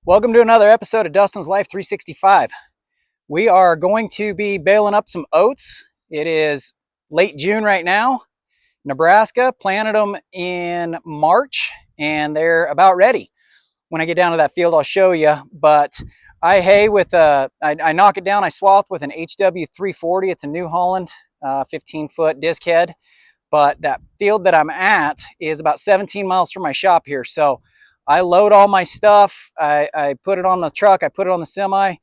Welcome to another episode of Dustin's Life 365. We are going to be baling up some oats. It is late June right now. Nebraska planted them in March and they're about ready. When I get down to that field, I'll show you. But I hay with I knock it down. I swath with an HW340. It's a New Holland 15-foot disc head. But that field that I'm at is about 17 miles from my shop here. So I load all my stuff. I put it on the truck. I put it on the semi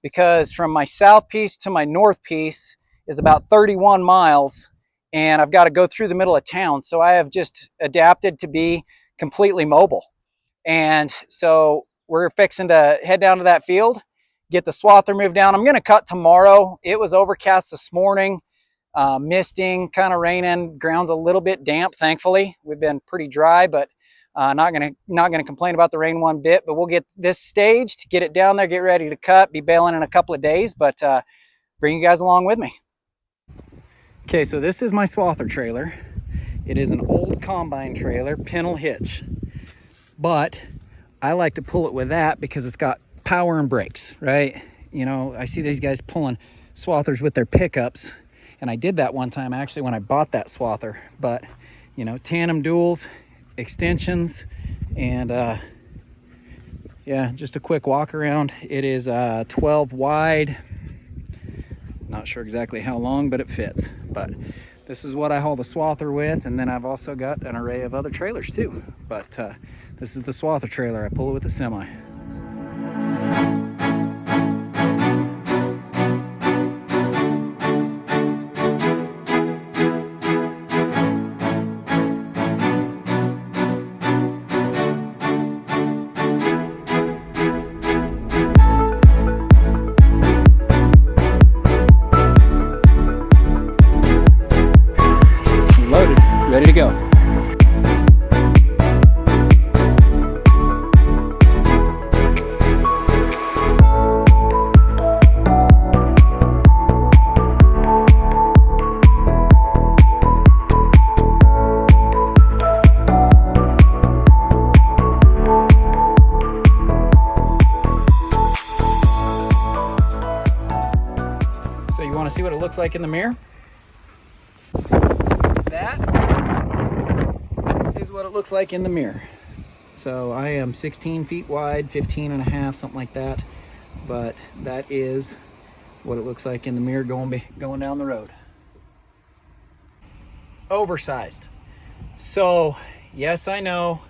because from my south piece to my north piece is about 31 miles and I've got to go through the middle of town. So I have just adapted to be completely mobile. And so we're fixing to head down to that field, get the swather moved down. I'm going to cut tomorrow. It was overcast this morning. Misting, kind of raining, ground's a little bit damp. Thankfully, we've been pretty dry, but not gonna complain about the rain one bit. But we'll get this staged, get it down there, get ready to cut. Be baling in a couple of days, but bring you guys along with me. Okay, so this is my swather trailer. It is an old combine trailer, pintle hitch, but I like to pull it with that because it's got power and brakes, right? You know, I see these guys pulling swathers with their pickups. And I did that one time actually when I bought that swather. But, you know, tandem duals, extensions, and yeah, just a quick walk around. It is 12 wide. Not sure exactly how long, but it fits. But this is what I haul the swather with. And then I've also got an array of other trailers too. But this is the swather trailer. I pull it with the semi. Ready to go. So you want to see what it looks like in the mirror? That is what it looks like in the mirror. So I am 16 feet wide, 15 and a half, something like that. But that is what it looks like in the mirror going down the road. Oversized. So yes, I know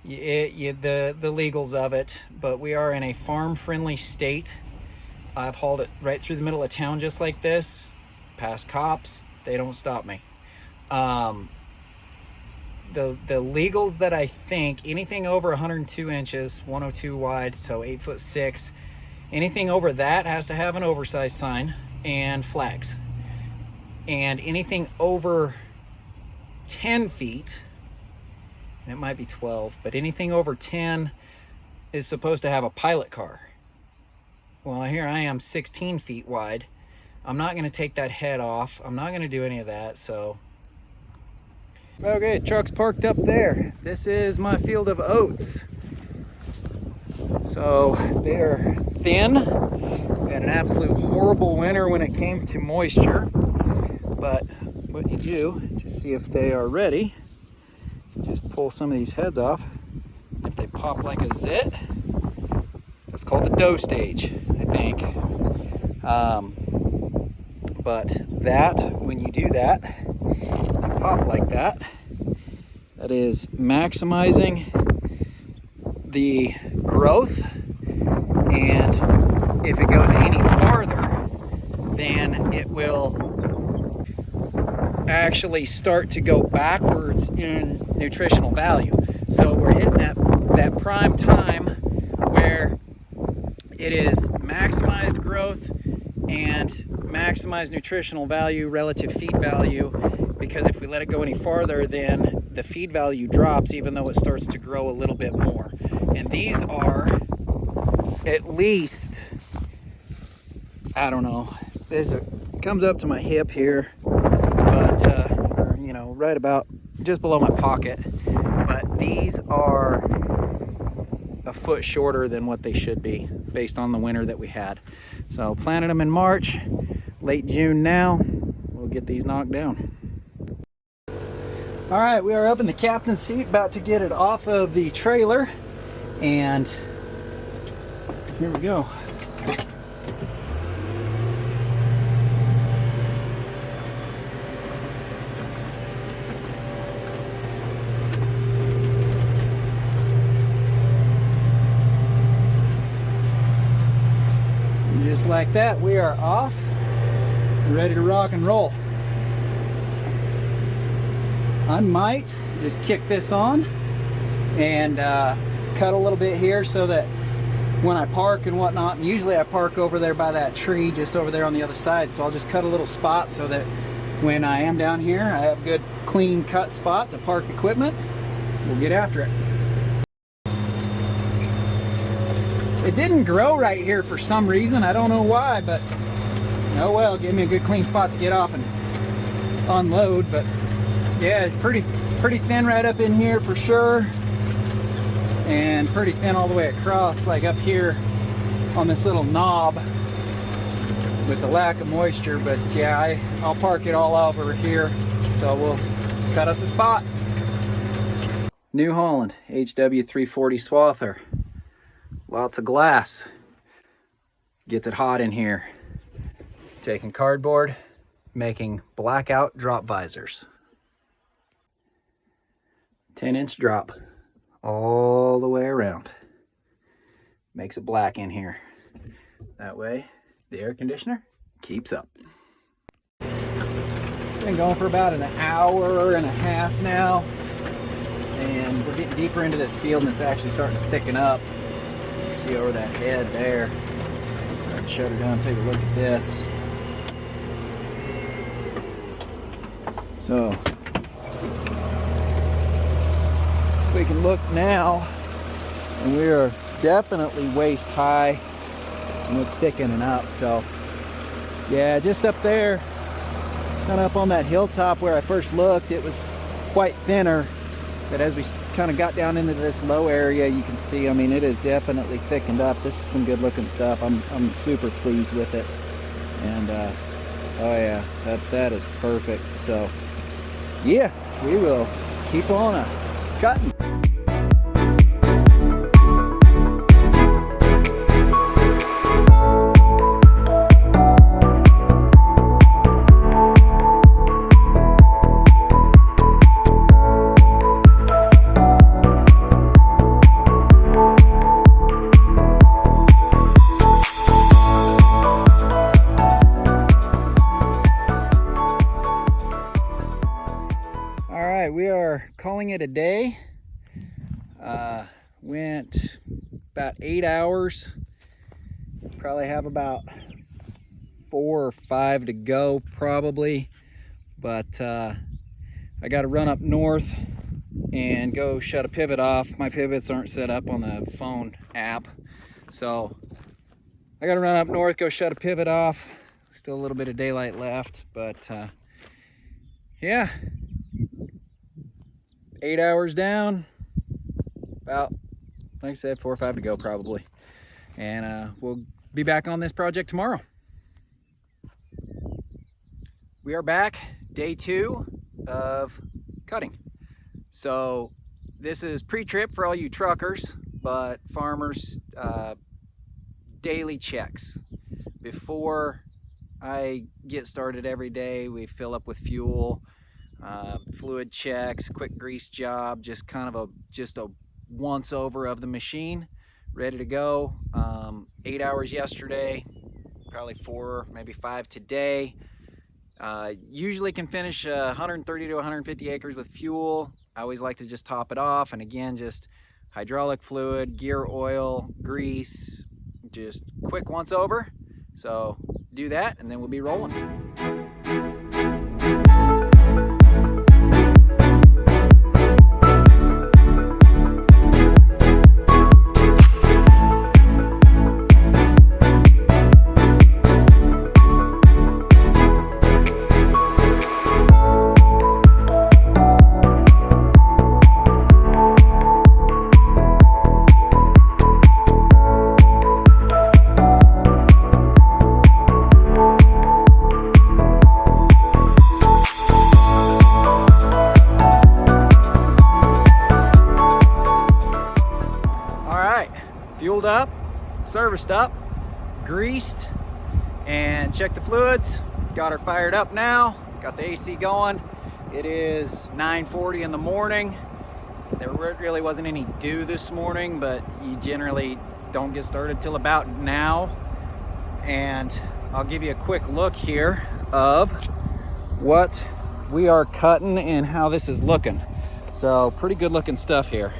the legals of it, but we are in a farm-friendly state. I've hauled it right through the middle of town just like this, past cops. They don't stop me. The legals that I think, anything over 102 inches, 102 wide, so 8'6", anything over that has to have an oversized sign and flags. And anything over 10 feet, and it might be 12, but anything over 10 is supposed to have a pilot car. Well, here I am 16 feet wide. I'm not going to take that head off. I'm not going to do any of that, so. Okay, truck's parked up there. This is my field of oats. So they're thin. We had an absolute horrible winter when it came to moisture. But what you do to see if they are ready, you just pull some of these heads off. If they pop like a zit, that's called the dough stage, I think. But that, when you do that, you pop like that, that is maximizing the growth. And if it goes any farther, then it will actually start to go backwards in nutritional value. So we're hitting that prime time where it is maximized growth and maximize nutritional value, relative feed value, because if we let it go any farther, then the feed value drops even though it starts to grow a little bit more. And these are at least, I don't know, this comes up to my hip here, but you know, right about just below my pocket. But these are a foot shorter than what they should be based on the winter that we had. So planted them in March, late June now. We'll get these knocked down. All right, we are up in the captain's seat, about to get it off of the trailer, and here we go. And just like that, we are off and ready to rock and roll. I might just kick this on and cut a little bit here so that when I park and whatnot, and usually I park over there by that tree just over there on the other side, so I'll just cut a little spot so that when I am down here I have a good clean cut spot to park equipment. We'll get after it. It didn't grow right here for some reason, I don't know why, but oh well, give me a good clean spot to get off and unload. But yeah, it's pretty thin right up in here for sure, and pretty thin all the way across, like up here on this little knob with the lack of moisture. But yeah, I'll park it all over here, so we'll cut us a spot. New Holland HW340 swather. Lots of glass. Gets it hot in here. Taking cardboard, making blackout drop visors. 10-inch drop all the way around. Makes it black in here. That way the air conditioner keeps up. Been going for about an hour and a half now, and we're getting deeper into this field and it's actually starting to thicken up. You can see over that head there. I'll shut her down, take a look at this. So we can look now, and we are definitely waist high, and it's thickening up. So yeah, just up there, kind of up on that hilltop where I first looked, it was quite thinner, but as we kind of got down into this low area, you can see, I mean, it is definitely thickened up. This is some good looking stuff. I'm super pleased with it, and oh yeah, that is perfect. So yeah, we will keep on cutting. We are calling it a day. Went about 8 hours. Probably have about 4 or 5 to go probably, but I got to run up north and go shut a pivot off. My pivots aren't set up on the phone app, so I got to run up north, go shut a pivot off. Still a little bit of daylight left, but yeah, 8 hours down, about, like I said, 4 or 5 to go probably, and we'll be back on this project tomorrow. We are back, day 2 of cutting. So this is pre-trip for all you truckers, but farmers, daily checks. Before I get started every day, we fill up with fuel, fluid checks, quick grease job, just kind of a once over of the machine, ready to go. 8 hours yesterday, probably 4, maybe 5 today. Usually can finish 130 to 150 acres with fuel. I always like to just top it off, and again, just hydraulic fluid, gear oil, grease, just quick once over. So do that and then we'll be rolling. fueled up, serviced up, greased, and checked the fluids. Got her fired up now, got the AC going. It is 9:40 in the morning. There really wasn't any dew this morning, but you generally don't get started till about now. And I'll give you a quick look here of what we are cutting and how this is looking. So pretty good looking stuff here.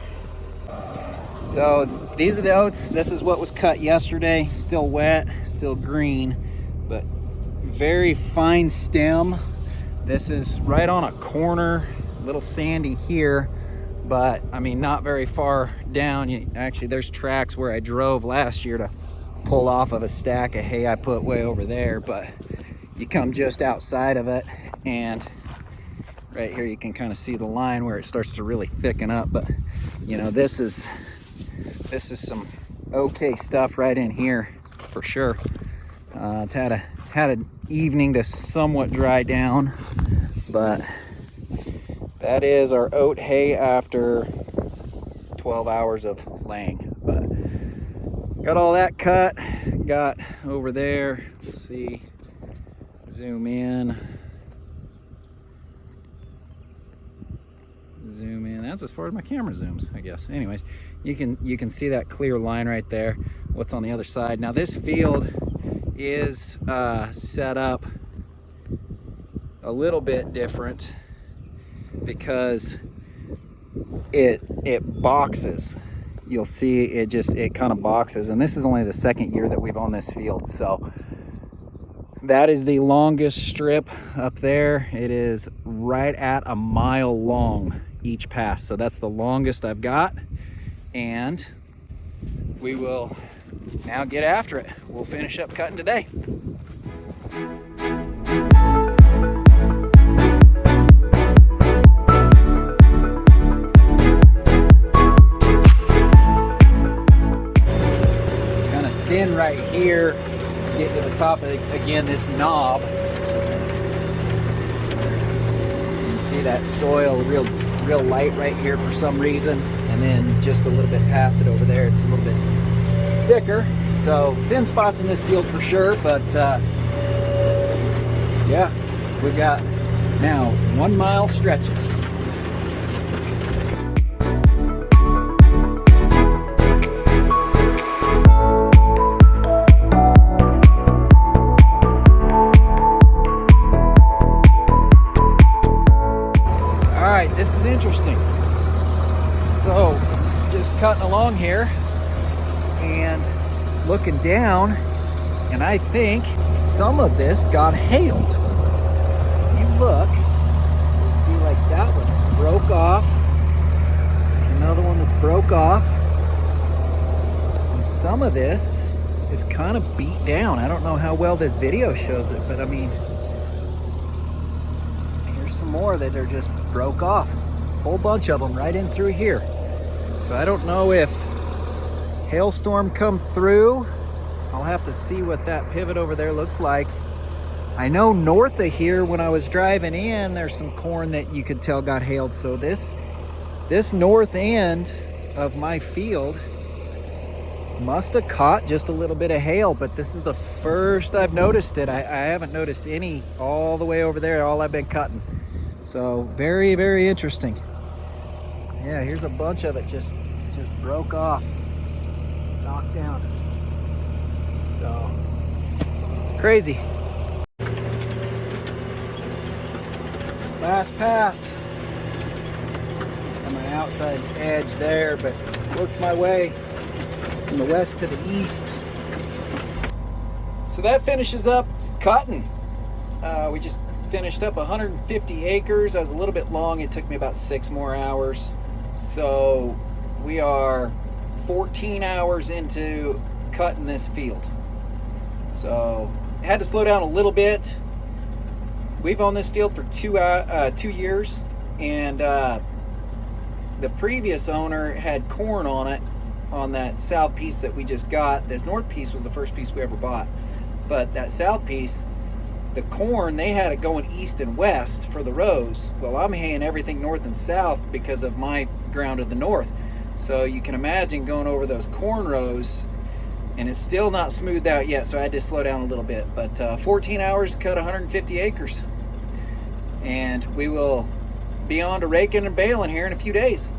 So these are the oats. This is what was cut yesterday. Still wet, still green, but very fine stem. This is right on a corner, a little sandy here, but I mean not very far down. Actually, there's tracks where I drove last year to pull off of a stack of hay I put way over there, but you come just outside of it, and right here you can kind of see the line where it starts to really thicken up. But you know, this is some okay stuff right in here for sure. It's had an evening to somewhat dry down, but that is our oat hay after 12 hours of laying. But got all that cut, got over there, we'll see, zoom in, that's as far as my camera zooms, I guess. Anyways, you can see that clear line right there, what's on the other side. Now this field is set up a little bit different because it boxes. You'll see it kind of boxes, and this is only the second year that we've owned this field. So that is the longest strip up there. It is right at a mile long each pass, so that's the longest I've got, and we will now get after it. We'll finish up cutting today. Kind of thin right here, get to the top of again this knob. You can see that soil real light right here for some reason, and then just a little bit past it over there it's a little bit thicker. So thin spots in this field for sure, but yeah, we got now 1 mile stretches. All right, this is interesting. So just cutting along here and looking down, and I think some of this got hailed. You look, you see like that one's broke off. There's another one that's broke off. And some of this is kind of beat down. I don't know how well this video shows it, but I mean, here's some more that are just broke off. A whole bunch of them right in through here. So I don't know if hailstorm come through. I'll have to see what that pivot over there looks like. I know north of here when I was driving in, there's some corn that you could tell got hailed. So this north end of my field must have caught just a little bit of hail, but this is the first I've noticed it. I haven't noticed any all the way over there, all I've been cutting. So very, very interesting. Yeah, here's a bunch of it just broke off, knocked down. So crazy. Last pass on my outside edge there, but worked my way from the west to the east. So that finishes up cutting. We just finished up 150 acres. I was a little bit long. It took me about 6 more hours. So we are 14 hours into cutting this field. So I had to slow down a little bit. We've owned this field for 2 years, and the previous owner had corn on it, on that south piece that we just got. This north piece was the first piece we ever bought, but that south piece, the corn, they had it going east and west for the rows. Well, I'm haying everything north and south because of my ground to the north. So you can imagine going over those corn rows, and it's still not smoothed out yet, so I had to slow down a little bit. But 14 hours to cut 150 acres. And we will be on to raking and baling here in a few days.